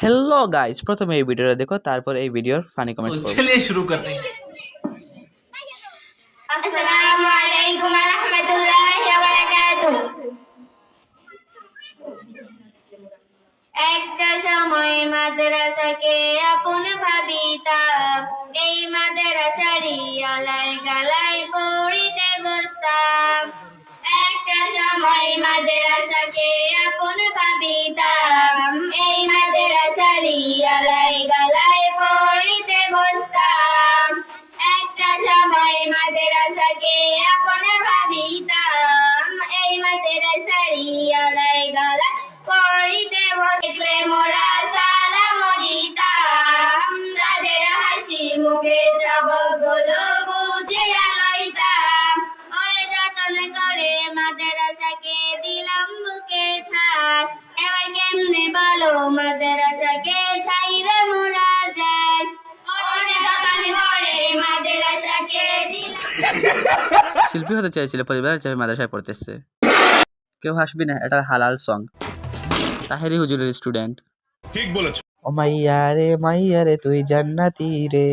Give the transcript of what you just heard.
Hello guys, प्रथमे এই ভিডিওটা দেখো, তারপর এই ভিডিওর ফানি কমেন্টস করো। चलिए शुरू करते हैं। अस्सलामु अलैकुम व रहमतुल्लाहि व बाराकातुहू। একটা সময় মাদ্রাসাকে আপন ভাবিতাম, এই মাদ্রাসারই আলাই গালাই পড়িতে বসতাম। একটা সময় মাদ্রাসাকে আপন ভাবিতাম, এই মাদ্রাসারই আলাই গালাই পড়িতে বসতাম। একটা সময় মাদ্রাসাকে আপন ভাবিতাম, এই মাদ্রাসারই আলাই গালাই পড়িতে বসলে মোরা সালাম দিতাম, তাদের হাসি মুখে সবগুলো বুঝিয়া লইতাম। ওরে যতন করে মাদ্রাসাকে দিলাম বুকে ঠাই, এবার কেমনে বলো মাদ্রাসাকে ছাইরে মোরা যাই। ওরে যতন করে মাদ্রাসাকে দিলাম। শিল্পী হতে চেয়েছিল, পরিবারের চাপে মাদ্রাসায় পড়তেছে। কেউ হাসবি না, এটা হালাল সং। তাহেরি হুজুরের স্টুডেন্ট। ठीक बोलेছো। ও মাইয়া রে তুই জান্নাতি রে।